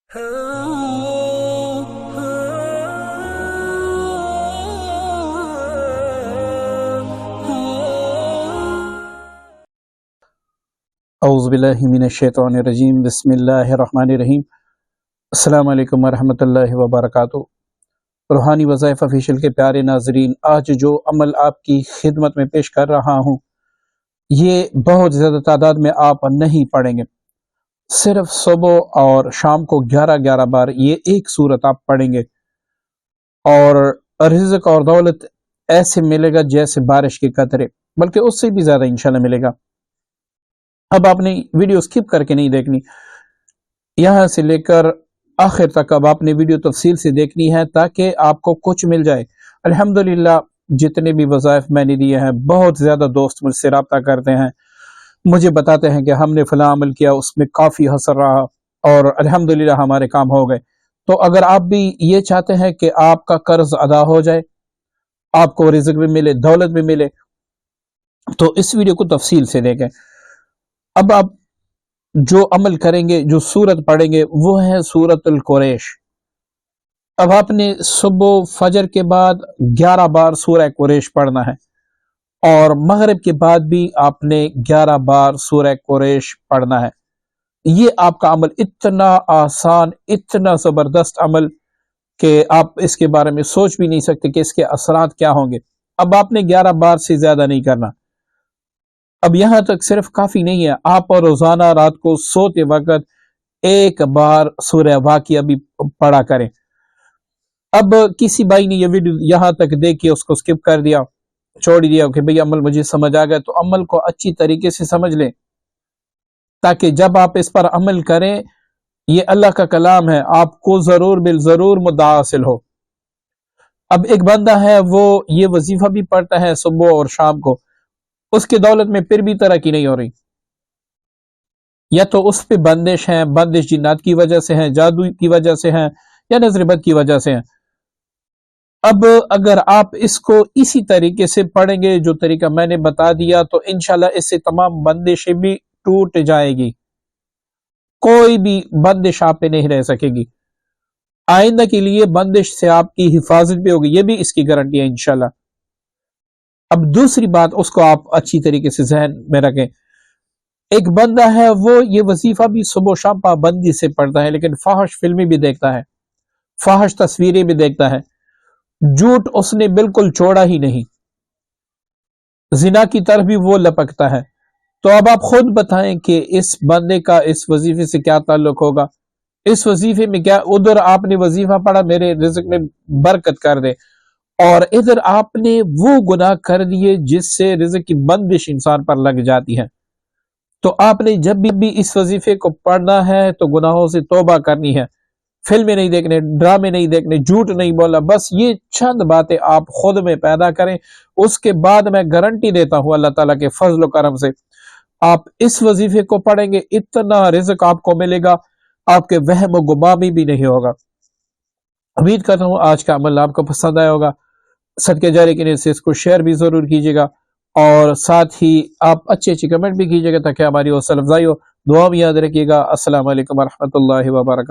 اعوذ باللہ من الشیطان الرجیم، بسم اللہ الرحمن الرحیم۔ السلام علیکم ورحمۃ اللہ وبرکاتہ۔ روحانی وظائف آفیشیل کے پیارے ناظرین، آج جو عمل آپ کی خدمت میں پیش کر رہا ہوں یہ بہت زیادہ تعداد میں آپ نہیں پڑھیں گے، صرف صبح اور شام کو 11 بار یہ ایک صورت آپ پڑھیں گے، اور رزق اور دولت ایسے ملے گا جیسے بارش کے قطرے، بلکہ اس سے بھی زیادہ انشاءاللہ ملے گا۔ اب آپ نے ویڈیو سکپ کر کے نہیں دیکھنی، یہاں سے لے کر آخر تک اب آپ نے ویڈیو تفصیل سے دیکھنی ہے تاکہ آپ کو کچھ مل جائے۔ الحمدللہ جتنے بھی وظائف میں نے دیے ہیں، بہت زیادہ دوست مجھ سے رابطہ کرتے ہیں، مجھے بتاتے ہیں کہ ہم نے فلاں عمل کیا، اس میں کافی اثر رہا اور الحمدللہ ہمارے کام ہو گئے۔ تو اگر آپ بھی یہ چاہتے ہیں کہ آپ کا قرض ادا ہو جائے، آپ کو رزق بھی ملے، دولت بھی ملے، تو اس ویڈیو کو تفصیل سے دیکھیں۔ اب آپ جو عمل کریں گے، جو سورت پڑھیں گے، وہ ہے سورت القریش۔ اب آپ نے صبح فجر کے بعد 11 بار سورہ قریش پڑھنا ہے، اور مغرب کے بعد بھی آپ نے 11 بار سورہ قریش پڑھنا ہے۔ یہ آپ کا عمل اتنا آسان، اتنا زبردست عمل کہ آپ اس کے بارے میں سوچ بھی نہیں سکتے کہ اس کے اثرات کیا ہوں گے۔ اب آپ نے 11 بار سے زیادہ نہیں کرنا۔ اب یہاں تک صرف کافی نہیں ہے، آپ روزانہ رات کو سوتے وقت ایک بار سورہ واقعہ بھی پڑھا کریں۔ اب کسی بھائی نے یہ ویڈیو یہاں تک دیکھ کے اس کو سکپ کر دیا، چھوڑ دیا کہ بھئی عمل مجھے سمجھ آ گیا، تو عمل کو اچھی طریقے سے سمجھ لیں تاکہ جب آپ اس پر عمل کریں، یہ اللہ کا کلام ہے، آپ کو ضرور بالضرور مدعا حاصل ہو۔ اب ایک بندہ ہے، وہ یہ وظیفہ بھی پڑھتا ہے صبح اور شام کو، اس کی دولت میں پھر بھی ترقی نہیں ہو رہی، یا تو اس پہ بندش ہیں، بندش جنات کی وجہ سے ہیں، جادو کی وجہ سے ہیں، یا نظر بد کی وجہ سے ہیں۔ اب اگر آپ اس کو اسی طریقے سے پڑھیں گے جو طریقہ میں نے بتا دیا، تو انشاءاللہ اس سے تمام بندشیں بھی ٹوٹ جائے گی، کوئی بھی بندش آپ پہ نہیں رہ سکے گی۔ آئندہ کے لیے بندش سے آپ کی حفاظت بھی ہوگی، یہ بھی اس کی گارنٹی ہے انشاءاللہ۔ اب دوسری بات، اس کو آپ اچھی طریقے سے ذہن میں رکھیں۔ ایک بندہ ہے، وہ یہ وظیفہ بھی صبح و شام پابندی سے پڑھتا ہے، لیکن فاحش فلمیں بھی دیکھتا ہے، فاحش تصویریں بھی دیکھتا ہے، جھوٹ اس نے بالکل چھوڑا ہی نہیں، زنا کی طرف بھی وہ لپکتا ہے۔ تو اب آپ خود بتائیں کہ اس بندے کا اس وظیفے سے کیا تعلق ہوگا؟ اس وظیفے میں کیا ادھر آپ نے وظیفہ پڑھا میرے رزق میں برکت کر دے، اور ادھر آپ نے وہ گناہ کر دیے جس سے رزق کی بندش انسان پر لگ جاتی ہے۔ تو آپ نے جب بھی اس وظیفے کو پڑھنا ہے تو گناہوں سے توبہ کرنی ہے، فلمیں نہیں دیکھنے، ڈرامے نہیں دیکھنے، جھوٹ نہیں بولنا، بس یہ چند باتیں آپ خود میں پیدا کریں۔ اس کے بعد میں گارنٹی دیتا ہوں اللہ تعالیٰ کے فضل و کرم سے، آپ اس وظیفے کو پڑھیں گے، اتنا رزق آپ کو ملے گا، آپ کے وہم و گمان بھی نہیں ہوگا۔ امید کرتا ہوں آج کا عمل آپ کو پسند آیا ہوگا۔ صدقہ جاری کے لیے سے اس کو شیئر بھی ضرور کیجیے گا، اور ساتھ ہی آپ اچھے کمنٹ بھی کیجیے گا تاکہ ہماری حوصلہ افزائی ہو۔ دعا بھی یاد رکھیے گا۔ السلام علیکم ورحمۃ اللہ وبرکاتہ۔